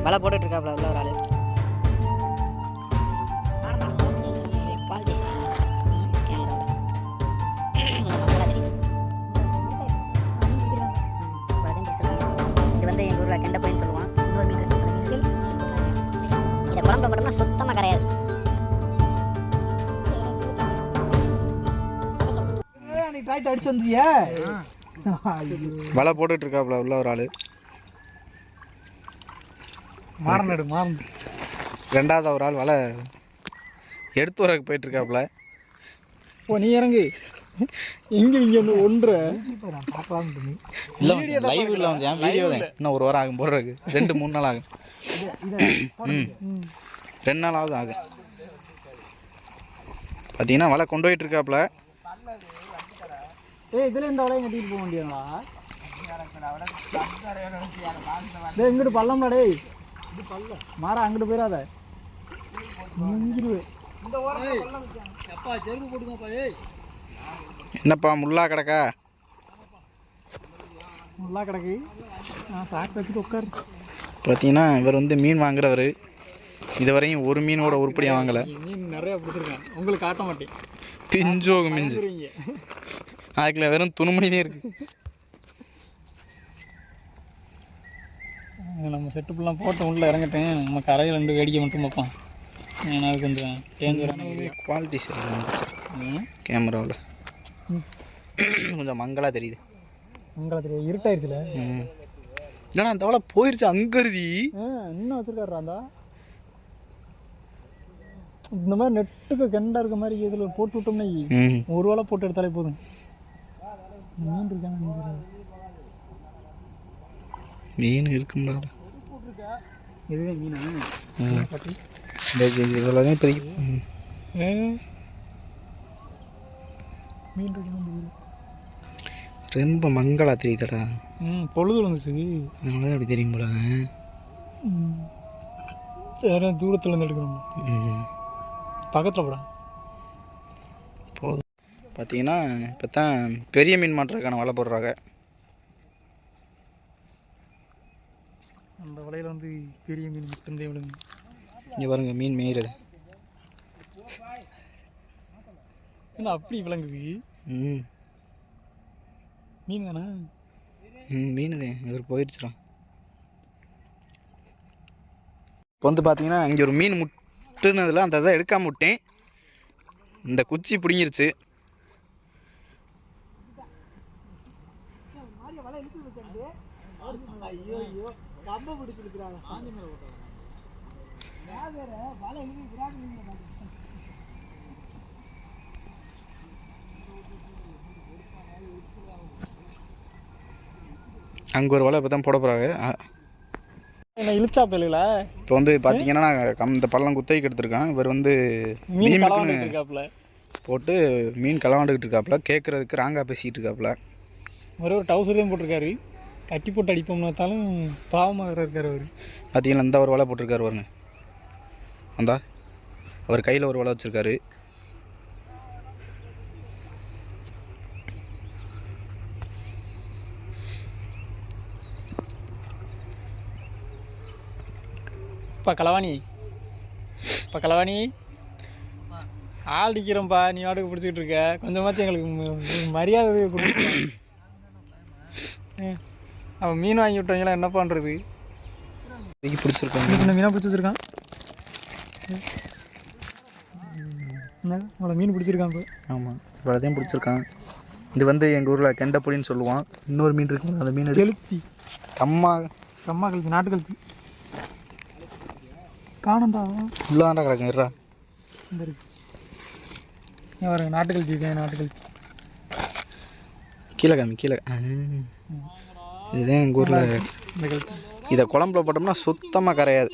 வலை போட்டுட்ருக்காப்புல உள்ள ஒரு ஆள். இது வந்து எங்கள் ஊரில் கெண்டை போயின்னு சொல்லுவான். இன்னொரு மீன் இதை குழம்பு போட்டோம்னா சுத்தமாக கரையாது. அடிச்சு வந்தியா? வலை போட்டுட்டு இருக்காப்புல உள்ள ஒரு ஆளு. மாறனடு. ரெண்டாவது ஒரு ஆள் வலை எடுத்து வரக்கு போயிட்டு இருக்காப்புல. ஓ நீ இறங்கு. இங்கே வந்து ஒன்றரை இல்லை லைவ் இல்லை வந்து என் வீடியோ தான். இன்னும் ஒரு வாரம் ஆகும் போடுறதுக்கு. 2-3 நாள் ஆகும். 2 நாளாவது ஆகும். பார்த்தீங்கன்னா வலை கொண்டு போயிட்டு இருக்காப்புல. இதில் இந்த வலையை கட்டிட்டு போக வேண்டியதுங்களா? இங்கிட்டு பள்ளம்டா டேய். இது பள்ளம் மாறா, அங்கிட்டு போயிடாத. என்னப்பா முள்ளா கிடக்கா? முள்ளா கிடக்கு. நான் சாக்கு வச்சுட்டு உட்காரு. பார்த்தீங்கன்னா இவர் வந்து மீன் வாங்குறவர். இதுவரையும் ஒரு மீனோட உருப்படியாக வாங்கலை. மீன் நிறையா பிடிச்சிருக்கேன், உங்களுக்கு காட்ட மாட்டேன். பிஞ்சோகு மிஞ்சு அதுக்குள்ள வெறும் துணுமணிதான் இருக்கு. நம்ம செட்டுப்பெல்லாம் போட்டோம், உள்ள இறங்கிட்டேன். நம்ம கரையில் 2 வேடிக்கை மட்டும் பார்ப்போம். ஏன்னா அது கொஞ்சம் டேஞ்சரான குவாலிட்டி சரி கேமராவில் கொஞ்சம் மங்களாக தெரியுது. மங்களா தெரியுது, இருட்டாயிருச்சுல. ஏன்னா அந்த தவளை போயிருச்சு அங்கருதி. இன்னும் வச்சுருக்காருடா. அந்த இந்த மாதிரி நெட்டுக்கு கெண்டா இருக்க மாதிரி இதில் போட்டு விட்டோம்னா ஒரு வேளை போட்டு எடுத்தாலே போதும். மீன் இருக்காங்க. மீன் இருக்குங்களா? இதுவே மீனா? இவ்வளோதான் இப்போதைக்கு மீன் இருக்கு. ரொம்ப மங்களா தெரியுதடா. பொழுது வந்துச்சு, அதனால அப்படி தெரியும் போல. யாரும் தூரத்தில் இருந்து எடுக்கிறோம். பக்கத்தில் போடா போதும். பார்த்தீங்கன்னா இப்போ தான் பெரிய மீன் மாட்டுறதுக்கான வலை போடுறாங்க. அந்த வலையில் வந்து பெரிய மீன் மட்டும்தான் விழுங்க. இங்கே பாருங்க மீன் மேயிறது. என்ன அப்படி விளங்குது? மீன் தானே? மீன் தான். இவர் போயிடுச்சுடா. இப்போ வந்து பார்த்தீங்கன்னா இங்கே ஒரு மீன் முட்டுனதில் அந்த இதை எடுக்காம விட்டேன். இந்த குச்சி பிடிங்கிருச்சு. அங்கே ஒரு வலை இப்போ தான் போட போகிறாங்க. இழுச்சா போயில இப்போ வந்து பார்த்தீங்கன்னா நான் இந்த பள்ளம் குத்தகைக்கு எடுத்திருக்கேன். இவர் வந்து மீன் போட்டு மீன் களவாண்டுக்கிட்டு இருக்காப்புல. கேட்குறதுக்கு ராங்கா பேசிக்கிட்டு இருக்காப்புல. ஒரு டவுசர் தான் போட்டிருக்காரு. கட்டி போட்டு அடிப்போம்னு பார்த்தாலும் பாவமாக இருக்கார் அவர். பார்த்தீங்கன்னா இந்த ஒரு வலை போட்டிருக்காரு பாருங்க. அந்த அவர் கையில் ஒரு வலை வச்சுருக்காரு. இப்போ களவாணி ஆள் அடிக்கிறோம்ப்பா. நீ வாடகை பிடிச்சிக்கிட்டு இருக்க. கொஞ்சமாச்சும் எங்களுக்கு மரியாதை கொடுத்து. அவன் மீன் வாங்கி விட்டவங்களா என்ன பண்ணுறது? பிடிச்சிருக்காங்க. இந்த மீனாக பிடிச்சி வச்சுருக்கான். அவ்வளோ மீன் பிடிச்சிருக்கான் இப்போ. ஆமாம், இவ்வளோதையும் பிடிச்சிருக்கான். இது வந்து எங்கள் ஊரில் கெண்டைப்புடின்னு சொல்லுவான். இன்னொரு மீன் இருக்குங்க, அந்த மீன் கெளுத்தி. கம்மா கழுத்தி, நாட்டு கழுத்தி காணண்டா. உள்ளாண்டா கிடக்கும். இருறா இந்த இருக்கு பாருங்க, நாட்டு கழுத்தி இருக்கேன். நாட்டு கழுத்தி கீழே காமி, கீழே. இதுதான் எங்கள் ஊரில். இந்த கழுத்தி இதை குழம்புல போட்டோம்னா சுத்தமாக கரையாது.